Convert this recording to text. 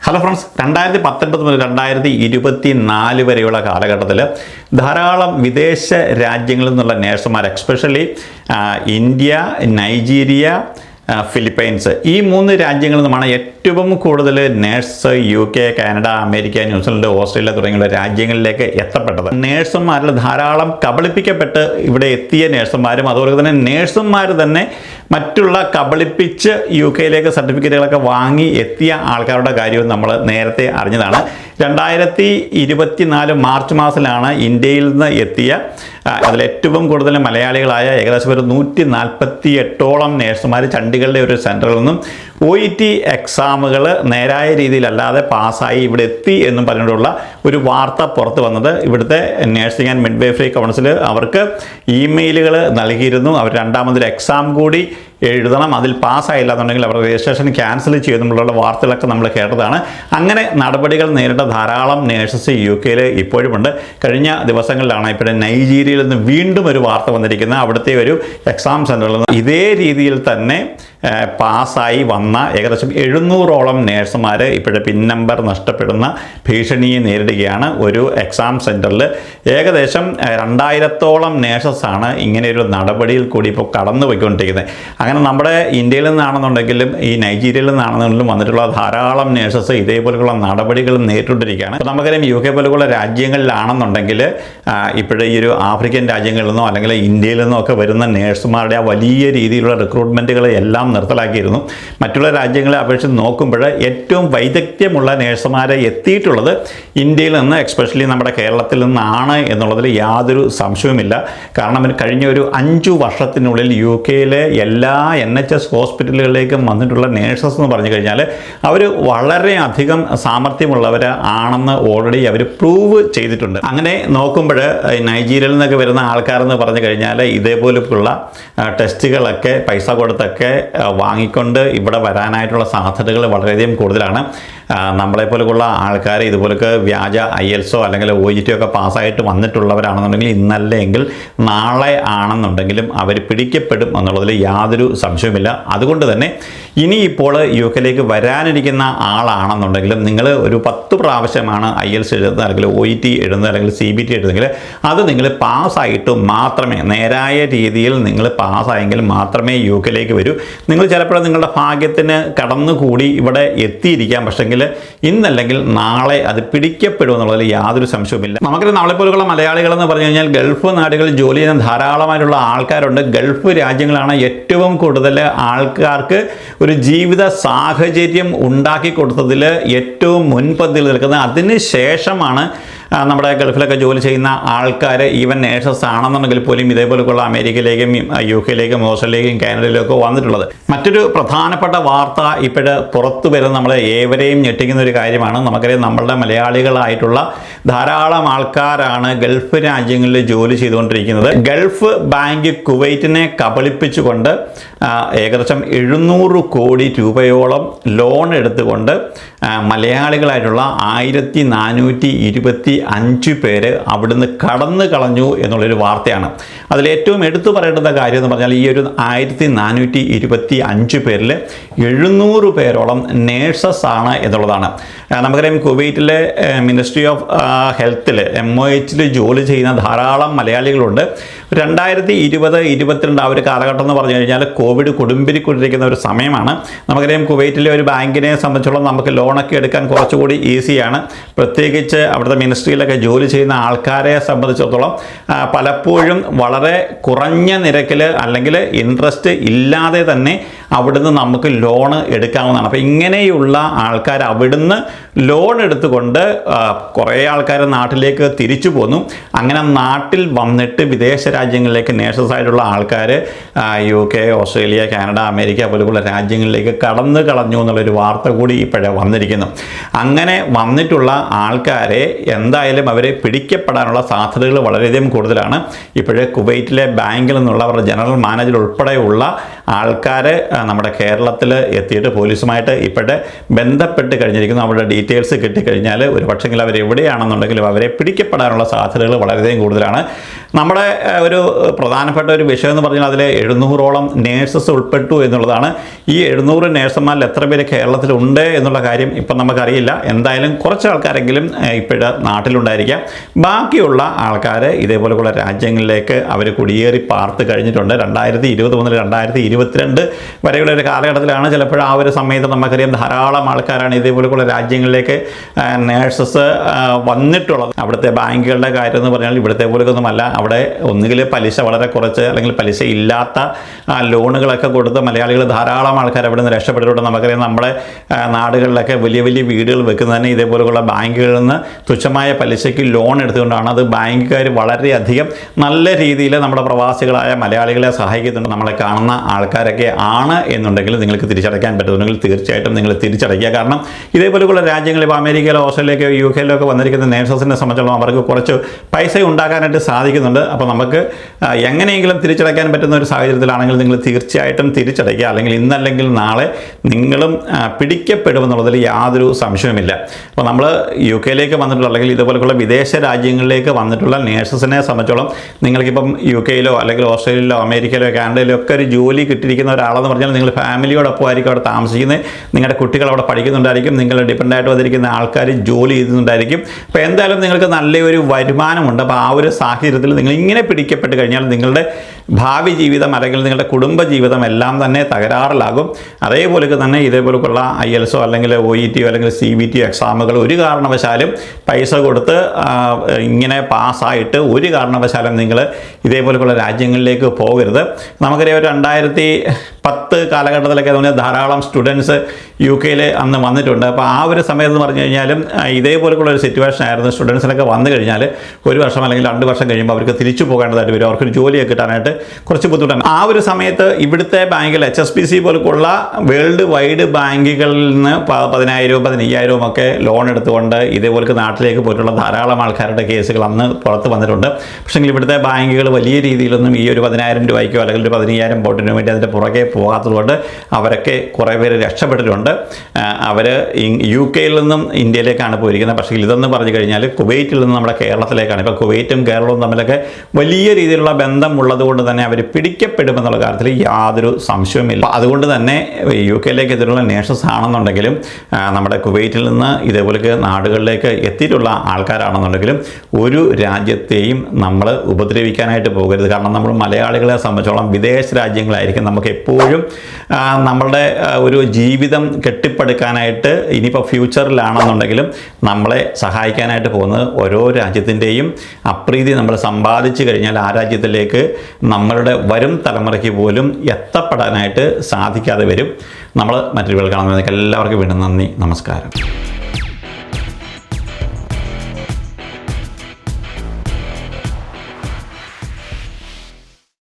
Hello friends, 2019 മുതൽ 2024 വരെയുള്ള കാലഘട്ടത്തിൽ ധാരാളം വിദേശ രാജ്യങ്ങളിൽ നിന്നുള്ള നേഴ്സുമാർ, എക്സ്പെഷ്യലി ഇന്ത്യ, നൈജീരിയ, ഫിലിപ്പൈൻസ്, ഈ 3 രാജ്യങ്ങളിൽ നിന്നുമാണ് ഏറ്റവും കൂടുതൽ nurse UK, Canada, America, New Zealand, Australia തുടങ്ങിയുള്ള രാജ്യങ്ങളിലേക്ക് എത്തപ്പെട്ടത്. നേഴ്സുമാരിൽ ധാരാളം കബളിപ്പിക്കപ്പെട്ട് ഇവിടെ എത്തിയ നേഴ്സുമാരും അതുപോലെ തന്നെ നേഴ്സുമാർ തന്നെ മറ്റുള്ള കബളിപ്പിച്ച് UK സർട്ടിഫിക്കറ്റുകളൊക്കെ വാങ്ങി എത്തിയ ആൾക്കാരുടെ കാര്യവും നമ്മൾ നേരത്തെ അറിഞ്ഞതാണ്. 2024 മാർച്ച് മാസത്തിലാണ് ഇന്ത്യയിൽ നിന്ന് എത്തിയ അതിലേറ്റവും കൂടുതൽ മലയാളികളായ ഏകദേശം ഒരു 148ഓളം നേഴ്സുമാർ ചണ്ഡീഗഡിലെ ഒരു സെൻറ്ററിൽ നിന്നും OET എക്സാമുകൾ നേരായ രീതിയിലല്ലാതെ പാസ്സായി ഇവിടെ എത്തി എന്നും പറഞ്ഞിട്ടുള്ള ഒരു വാർത്ത പുറത്തു വന്നത്. ഇവിടുത്തെ നേഴ്സിംഗ് ആൻഡ് മിഡ്വൈഫറി കൗൺസിൽ അവർക്ക് ഇമെയിലുകൾ നൽകിയിരുന്നു. അവർ രണ്ടാമതൊരു എക്സാം കൂടി എഴുതണം, അതിൽ പാസ്സായില്ല എന്നുണ്ടെങ്കിൽ അവർ രജിസ്ട്രേഷൻ ക്യാൻസൽ ചെയ്യുന്നുള്ള വാർത്തകളൊക്കെ നമ്മൾ കേട്ടതാണ്. അങ്ങനെ നടപടികൾ നേരിട്ട ധാരാളം നേഴ്സസ് UK ഇപ്പോഴുമുണ്ട്. കഴിഞ്ഞ ദിവസങ്ങളിലാണ് ഇപ്പോൾ നൈജീരിയയിൽ നിന്ന് വീണ്ടും ഒരു വാർത്ത വന്നിരിക്കുന്നത്. അവിടുത്തെ ഒരു എക്സാം സെൻറ്ററിൽ നിന്ന് ഇതേ രീതിയിൽ തന്നെ പാസ്സായി വന്ന ഏകദേശം 700ഓളം നേഴ്സുമാർ ഇപ്പോഴും പിൻ നമ്പർ നഷ്ടപ്പെടുന്ന ഭീഷണിയെ നേരിടുകയാണ്. ഒരു എക്സാം സെൻറ്ററിൽ ഏകദേശം 2000ഓളം നേഴ്സസാണ് ഇങ്ങനെയൊരു നടപടിയിൽ കൂടി ഇപ്പോൾ കടന്നു പോയിക്കൊണ്ടിരിക്കുന്നത്. അങ്ങനെ നമ്മുടെ ഇന്ത്യയിൽ നിന്നാണെന്നുണ്ടെങ്കിലും ഈ നൈജീരിയയിൽ നിന്നാണെന്നുണ്ടെങ്കിലും വന്നിട്ടുള്ള ധാരാളം നേഴ്സസ് ഇതേപോലെയുള്ള നടപടികൾ നേരിട്ടുകൊണ്ടിരിക്കുകയാണ്. അപ്പോൾ നമുക്കറിയാം UK പോലെയുള്ള രാജ്യങ്ങളിലാണെന്നുണ്ടെങ്കിൽ ഇപ്പോഴേ ഈ ഒരു ആഫ്രിക്കൻ രാജ്യങ്ങളിൽ നിന്നോ അല്ലെങ്കിൽ ഇന്ത്യയിൽ നിന്നോ ഒക്കെ വരുന്ന നേഴ്സുമാരുടെ ആ വലിയ രീതിയിലുള്ള റിക്രൂട്ട്മെൻറ്റുകൾ എല്ലാം നിർത്തലാക്കിയിരുന്നു. മറ്റുള്ള രാജ്യങ്ങളെ അപേക്ഷിച്ച് നോക്കുമ്പോൾ ഏറ്റവും വൈദഗ്ധ്യമുള്ള നേഴ്സുമാരെ എത്തിയിട്ടുള്ളത് ഇന്ത്യയിൽ നിന്ന്, എക്സ്പെഷ്യലി നമ്മുടെ കേരളത്തിൽ നിന്നാണ് എന്നുള്ളതിൽ യാതൊരു സംശയവുമില്ല. കാരണം കഴിഞ്ഞ ഒരു 5 വർഷത്തിനുള്ളിൽ UK എല്ലാ NHS ഹോസ്പിറ്റലുകളിലേക്കും വന്നിട്ടുള്ള നേഴ്സസ് എന്ന് പറഞ്ഞു കഴിഞ്ഞാൽ അവർ വളരെയധികം സാമർഥ്യമുള്ളവർ ആണെന്ന് ഓൾറെഡി അവർ പ്രൂവ് ചെയ്തിട്ടുണ്ട്. അങ്ങനെ നോക്കുമ്പോൾ നൈജീരിയയിൽ നിന്നൊക്കെ വരുന്ന ആൾക്കാരെന്ന് പറഞ്ഞു കഴിഞ്ഞാൽ ഇതേപോലെയുള്ള ടെസ്റ്റുകളൊക്കെ പൈസ കൊടുത്തൊക്കെ വാങ്ങിക്കൊണ്ട് ഇവിടെ വരാനായിട്ടുള്ള സാധ്യതകൾ വളരെയധികം കൂടുതലാണ്. നമ്മളെപ്പോലെയുള്ള ആൾക്കാർ ഇതുപോലൊക്കെ വ്യാജ IELTS അല്ലെങ്കിൽ OET ഒക്കെ പാസ്സായിട്ട് വന്നിട്ടുള്ളവരാണെന്നുണ്ടെങ്കിൽ ഇന്നല്ലെങ്കിൽ നാളെ ആണെന്നുണ്ടെങ്കിലും അവർ പിടിക്കപ്പെടും എന്നുള്ളതിൽ യാതൊരു സംശയവുമില്ല. അതുകൊണ്ട് തന്നെ ഇനിയിപ്പോൾ UK വരാനിരിക്കുന്ന ആളാണെന്നുണ്ടെങ്കിലും നിങ്ങൾ ഒരു 10 പ്രാവശ്യമാണ് IELTS എഴുതുന്നത് അല്ലെങ്കിൽ OET എഴുതുന്നത് അല്ലെങ്കിൽ CBT എഴുതുന്നെങ്കിൽ അത് നിങ്ങൾ പാസ്സായിട്ട് മാത്രമേ, നേരായ രീതിയിൽ നിങ്ങൾ പാസ്സായെങ്കിൽ മാത്രമേ UK വരൂ. നിങ്ങൾ ചിലപ്പോൾ നിങ്ങളുടെ ഭാഗ്യത്തിന് കടന്നുകൂടി ഇവിടെ എത്തിയിരിക്കാം, പക്ഷെങ്കിൽ ഇന്നല്ലെങ്കിൽ നാളെ അത് പിടിക്കപ്പെടുമെന്നുള്ളതിൽ യാതൊരു സംശയവുമില്ല. നമുക്ക് നമ്മളെപ്പോലുള്ള മലയാളികൾ എന്ന് പറഞ്ഞു കഴിഞ്ഞാൽ ഗൾഫ് നാടുകളിൽ ജോലി ചെയ്യുന്ന ധാരാളമായിട്ടുള്ള ആൾക്കാരുണ്ട്. ഗൾഫ് രാജ്യങ്ങളാണ് ഏറ്റവും കൂടുതൽ ആൾക്കാർക്ക് ഒരു ജീവിത സാഹചര്യം ഉണ്ടാക്കി കൊടുത്തതിൽ ഏറ്റവും മുൻപന്തിയിൽ നിൽക്കുന്നത്. അതിന് ശേഷമാണ് നമ്മുടെ ഗൾഫിലൊക്കെ ജോലി ചെയ്യുന്ന ആൾക്കാർ, ഈവൻ നേഴ്സസ് ആണെന്നുണ്ടെങ്കിൽ പോലും ഇതേപോലെയുള്ള അമേരിക്കയിലേക്കും UK ഓസ്ട്രേലിയയിലേക്കും കാനഡയിലേക്കും വന്നിട്ടുള്ളത്. മറ്റൊരു പ്രധാനപ്പെട്ട വാർത്ത ഇപ്പോൾ പുറത്തു വരുന്ന നമ്മളെ ഏവരെയും ഞെട്ടിക്കുന്ന ഒരു കാര്യമാണ്. നമുക്കറിയാം നമ്മളുടെ മലയാളികളായിട്ടുള്ള ധാരാളം ആൾക്കാരാണ് ഗൾഫ് രാജ്യങ്ങളിൽ ജോലി ചെയ്തുകൊണ്ടിരിക്കുന്നത്. ഗൾഫ് ബാങ്ക് കുവൈറ്റിനെ കബളിപ്പിച്ചുകൊണ്ട് ഏകദേശം 700 കോടി രൂപയോളം ലോൺ എടുത്തുകൊണ്ട് മലയാളികളായിട്ടുള്ള 1425 പേര് അവിടുന്ന് കടന്നു കളഞ്ഞു എന്നുള്ളൊരു വാർത്തയാണ്. അതിലേറ്റവും എടുത്തു പറയേണ്ടുന്ന കാര്യം എന്ന് പറഞ്ഞാൽ ഈ ഒരു 1425 പേരിൽ 700 പേരോളം നേഴ്സസ് ആണ് എന്നുള്ളതാണ്. നമുക്കറിയാം കുവൈറ്റിലെ മിനിസ്ട്രി ഓഫ് ഹെൽത്തിൽ MOH ജോലി ചെയ്യുന്ന ധാരാളം മലയാളികളുണ്ട്. 2020-22 ആ ഒരു കാലഘട്ടം എന്ന് പറഞ്ഞു കഴിഞ്ഞാൽ കോവിഡ് കൊടുമ്പിരിക്കൊണ്ടിരിക്കുന്ന ഒരു സമയമാണ്. നമുക്കറിയാം കുവൈറ്റിലെ ഒരു ബാങ്കിനെ സംബന്ധിച്ചോളം നമുക്ക് ലോണൊക്കെ എടുക്കാൻ കുറച്ചുകൂടി ഈസിയാണ്. പ്രത്യേകിച്ച് അവിടുത്തെ മിനിസ്ട്രിയിലൊക്കെ ജോലി ചെയ്യുന്ന ആൾക്കാരെ സംബന്ധിച്ചിടത്തോളം പലപ്പോഴും വളരെ കുറഞ്ഞ നിരക്കിൽ അല്ലെങ്കിൽ ഇൻട്രസ്റ്റ് ഇല്ലാതെ തന്നെ അവിടുന്ന് നമുക്ക് ലോണ് എടുക്കാവുന്നതാണ്. അപ്പോൾ ഇങ്ങനെയുള്ള ആൾക്കാർ അവിടുന്ന് ലോൺ എടുത്തുകൊണ്ട് കുറേ ആൾക്കാർ നാട്ടിലേക്ക് തിരിച്ചു പോന്നു. അങ്ങനെ നാട്ടിൽ വന്നിട്ട് വിദേശ രാജ്യങ്ങളിലേക്ക് നേഴ്സസ് ആയിട്ടുള്ള ആൾക്കാർ UK, ഓസ്ട്രേലിയ, കാനഡ, അമേരിക്ക പോലെയുള്ള രാജ്യങ്ങളിലേക്ക് കടന്നു കളഞ്ഞു എന്നുള്ളൊരു വാർത്ത കൂടി ഇപ്പോഴേ വന്നിരിക്കുന്നു. അങ്ങനെ വന്നിട്ടുള്ള ആൾക്കാരെ എന്തായാലും അവരെ പിടിക്കപ്പെടാനുള്ള സാധ്യതകൾ വളരെയധികം കൂടുതലാണ്. ഇപ്പോഴേ കുവൈറ്റിലെ ബാങ്കിൽ നിന്നുള്ള അവരുടെ ജനറൽ മാനേജർ ഉൾപ്പെടെയുള്ള ആൾക്കാർ നമ്മുടെ കേരളത്തിൽ എത്തിയിട്ട് പോലീസുമായിട്ട് ഇപ്പോഴത്തെ ബന്ധപ്പെട്ട് കഴിഞ്ഞിരിക്കുന്നു. അവരുടെ ഡീറ്റെയിൽസ് കിട്ടിക്കഴിഞ്ഞാൽ ഒരു പക്ഷെങ്കിൽ അവർ എവിടെയാണെന്നുണ്ടെങ്കിലും അവരെ പിടിക്കപ്പെടാനുള്ള സാധ്യതകൾ വളരെയധികം കൂടുതലാണ്. നമ്മുടെ ഒരു പ്രധാനപ്പെട്ട ഒരു വിഷയം എന്ന് പറഞ്ഞാൽ അതിൽ 700ഓളം നേഴ്സസ് ഉൾപ്പെട്ടു എന്നുള്ളതാണ്. ഈ 700 നേഴ്സുമാരിൽ എത്ര പേര് കേരളത്തിലുണ്ട് എന്നുള്ള കാര്യം ഇപ്പം നമുക്കറിയില്ല. എന്തായാലും കുറച്ച് ആൾക്കാരെങ്കിലും ഇപ്പോഴത്തെ നാട്ടിലുണ്ടായിരിക്കാം. ബാക്കിയുള്ള ആൾക്കാർ ഇതേപോലെയുള്ള രാജ്യങ്ങളിലേക്ക് അവർ കുടിയേറി പാർത്ത് കഴിഞ്ഞിട്ടുണ്ട്. 2020 മുതൽ 2022 വരെയുള്ള ഒരു കാലഘട്ടത്തിലാണ്. ചിലപ്പോൾ ആ ഒരു സമയത്ത് നമുക്കറിയാം ധാരാളം ആൾക്കാരാണ് ഇതേപോലെയുള്ള രാജ്യങ്ങളിലേക്ക് നേഴ്സസ് വന്നിട്ടുള്ളത്. അവിടുത്തെ ബാങ്കുകളുടെ കാര്യം എന്ന് പറഞ്ഞാൽ ഇവിടുത്തെ പോലെയൊന്നുമല്ല. അവിടെ ഒന്നുകിൽ പലിശ വളരെ കുറച്ച് അല്ലെങ്കിൽ പലിശ ഇല്ലാത്ത ലോണുകളൊക്കെ കൊടുത്ത് മലയാളികൾ ധാരാളം ആൾക്കാർ അവിടെ നിന്ന് രക്ഷപ്പെട്ടിട്ടുണ്ട്. നമുക്കറിയാം നമ്മുടെ നാടുകളിലൊക്കെ വലിയ വലിയ വീടുകൾ വെക്കുന്നതിന് ഇതേപോലെയുള്ള ബാങ്കുകളിൽ നിന്ന് തുച്ഛമായ പലിശയ്ക്ക് ലോൺ എടുത്തുകൊണ്ടാണ്. അത് ബാങ്കുകാർ വളരെയധികം നല്ല രീതിയിൽ നമ്മുടെ പ്രവാസികളായ മലയാളികളെ സഹായിക്കുന്നുണ്ട്. നമ്മളെ കാണുന്ന ആൾക്കാരൊക്കെ ആണ് എന്നുണ്ടെങ്കിൽ നിങ്ങൾക്ക് തിരിച്ചടയ്ക്കാൻ പറ്റുന്നുണ്ടെങ്കിൽ തീർച്ചയായിട്ടും നിങ്ങൾ തിരിച്ചടയ്ക്കുക. കാരണം ഇതേപോലെയുള്ള രാജ്യങ്ങളിൽ ഇപ്പോൾ അമേരിക്കയിലോ ഓസ്ട്രേലിയയിലോ UK ഒക്കെ വന്നിരിക്കുന്ന നേഴ്സസിനെ സംബന്ധിച്ചോളം അവർക്ക് കുറച്ച് പൈസ ഉണ്ടാക്കാനായിട്ട് സാധിക്കുന്നുണ്ട്. അപ്പോൾ നമുക്ക് എങ്ങനെയെങ്കിലും തിരിച്ചടയ്ക്കാൻ പറ്റുന്ന ഒരു സാഹചര്യത്തിലാണെങ്കിൽ നിങ്ങൾ തീർച്ചയായിട്ടും തിരിച്ചടയ്ക്കുക. അല്ലെങ്കിൽ ഇന്നല്ലെങ്കിൽ നാളെ നിങ്ങളും പിടിക്കപ്പെടുമെന്നുള്ളതിൽ യാതൊരു സംശയവുമില്ല. അപ്പോൾ നമ്മൾ UK വന്നിട്ടുള്ള അല്ലെങ്കിൽ ഇതുപോലെയുള്ള വിദേശ രാജ്യങ്ങളിലേക്ക് വന്നിട്ടുള്ള നേഴ്സസിനെ സംബന്ധിച്ചോളം നിങ്ങൾക്കിപ്പം UK അല്ലെങ്കിൽ ഓസ്ട്രേലിയയിലോ അമേരിക്കയിലോ കാനഡയിലോ ഒക്കെ ഒരു ജോലി കിട്ടിയിരിക്കുന്ന ഒരാളെന്ന് പറഞ്ഞാൽ നിങ്ങൾ ഫാമിലിയോടൊപ്പം ആയിരിക്കും അവിടെ താമസിക്കുന്നത്. നിങ്ങളുടെ കുട്ടികൾ അവിടെ പഠിക്കുന്നുണ്ടായിരിക്കും. നിങ്ങൾ ഡിപ്പെൻഡായിട്ട് വന്നിരിക്കുന്ന ആൾക്കാർ ജോലി ചെയ്യുന്നുണ്ടായിരിക്കും. അപ്പോൾ എന്തായാലും നിങ്ങൾക്ക് നല്ലൊരു വരുമാനമുണ്ട്. അപ്പോൾ ആ ഒരു സാഹചര്യത്തിൽ നിങ്ങൾ ഇങ്ങനെ പിടിക്കപ്പെട്ട് കഴിഞ്ഞാൽ നിങ്ങളുടെ ഭാവി ജീവിതം അല്ലെങ്കിൽ നിങ്ങളുടെ കുടുംബ ജീവിതം എല്ലാം തന്നെ തകരാറിലാകും. അതേപോലെ തന്നെ ഇതേപോലെയുള്ള IELTS അല്ലെങ്കിൽ OET അല്ലെങ്കിൽ CBT എക്സാമുകൾ ഒരു കാരണവശാലും പൈസ കൊടുത്ത് ഇങ്ങനെ പാസ്സായിട്ട് ഒരു കാരണവശാലും നിങ്ങൾ ഇതേപോലെയുള്ള രാജ്യങ്ങളിലേക്ക് പോകരുത്. നമുക്കറിയാം 2010 കാലഘട്ടത്തിലൊക്കെ ധാരാളം സ്റ്റുഡൻസ് UK അന്ന് വന്നിട്ടുണ്ട്. അപ്പോൾ ആ ഒരു സമയത്ത് പറഞ്ഞു കഴിഞ്ഞാലും ഇതേപോലെയുള്ള ഒരു സിറ്റുവേഷൻ ആയിരുന്നു. സ്റ്റുഡൻസിനൊക്കെ വന്നു കഴിഞ്ഞാൽ 1 വർഷം അല്ലെങ്കിൽ 2 വർഷം കഴിയുമ്പോൾ അവർക്ക് തിരിച്ചു പോകേണ്ടതായിട്ട് വരും. അവർക്കൊരു ജോലിയൊക്കെ കിട്ടാനായിട്ട് കുറച്ച് ബുദ്ധിമുട്ടാണ്. ആ ഒരു സമയത്ത് ഇവിടുത്തെ ബാങ്കിൽ HSBC പോലുള്ള വേൾഡ് വൈഡ് ബാങ്കുകളിൽ നിന്ന് 10,000 15,000 ഒക്കെ ലോൺ എടുത്തുകൊണ്ട് ഇതേപോലെ നാട്ടിലേക്ക് പോയിട്ടുള്ള ധാരാളം ആൾക്കാരുടെ കേസുകൾ അന്ന് പുറത്ത് വന്നിട്ടുണ്ട്. പക്ഷേങ്കിൽ ഇവിടുത്തെ ബാങ്കുകൾ വലിയ രീതിയിലൊന്നും ഈ ഒരു 10,000 രൂപയ്ക്കോ അല്ലെങ്കിൽ ഒരു 15,000 പോട്ടിനോ വേണ്ടി അതിൻ്റെ പുറകെ പോകാത്തതുകൊണ്ട് അവരൊക്കെ കുറേ പേര് രക്ഷപ്പെട്ടിട്ടുണ്ട്. അവർ UK നിന്നും ഇന്ത്യയിലേക്കാണ് പോയിരിക്കുന്നത്. പക്ഷേ ഇതെന്ന് പറഞ്ഞു കഴിഞ്ഞാൽ കുവൈറ്റിൽ നിന്ന് നമ്മുടെ കേരളത്തിലേക്കാണ്. ഇപ്പോൾ കുവൈറ്റും കേരളവും തമ്മിലൊക്കെ വലിയ രീതിയിലുള്ള ബന്ധം ഉള്ളതുകൊണ്ട് തന്നെ അവർ പിടിക്കപ്പെടുമെന്നുള്ള കാര്യത്തിൽ യാതൊരു സംശയവുമില്ല. അതുകൊണ്ട് തന്നെ UK എതിരുള്ള നേഴ്സസ് ആണെന്നുണ്ടെങ്കിലും നമ്മുടെ കുവൈറ്റിൽ നിന്ന് ഇതേപോലെ നാടുകളിലേക്ക് എത്തിയിട്ടുള്ള ആൾക്കാരാണെന്നുണ്ടെങ്കിലും ഒരു രാജ്യത്തെയും നമ്മൾ ഉപദ്രവിക്കാനായിട്ട് പോകരുത്. കാരണം നമ്മൾ മലയാളികളെ സംബന്ധിച്ചോളം വിദേശ രാജ്യങ്ങളായിരിക്കും നമുക്ക് എപ്പോഴും നമ്മളുടെ ഒരു ജീവിതം കെട്ടിപ്പടുക്കാനായിട്ട് ഇനിയിപ്പോൾ ഫ്യൂച്ചറിലാണെന്നുണ്ടെങ്കിലും നമ്മളെ സഹായിക്കാനായിട്ട് പോകുന്നത് ഓരോ രാജ്യത്തിൻ്റെയും അപ്രീതി നമ്മൾ സമ്പാദിച്ചു കഴിഞ്ഞാൽ ആ രാജ്യത്തിലേക്ക് നമ്മളുടെ വരും തലമുറയ്ക്ക് പോലും എത്തപ്പെടാനായിട്ട് സാധിക്കാതെ വരും. നമ്മൾ മറ്റൊരു കാണുന്നതിലേക്ക് എല്ലാവർക്കും വീണ്ടും നന്ദി, നമസ്കാരം.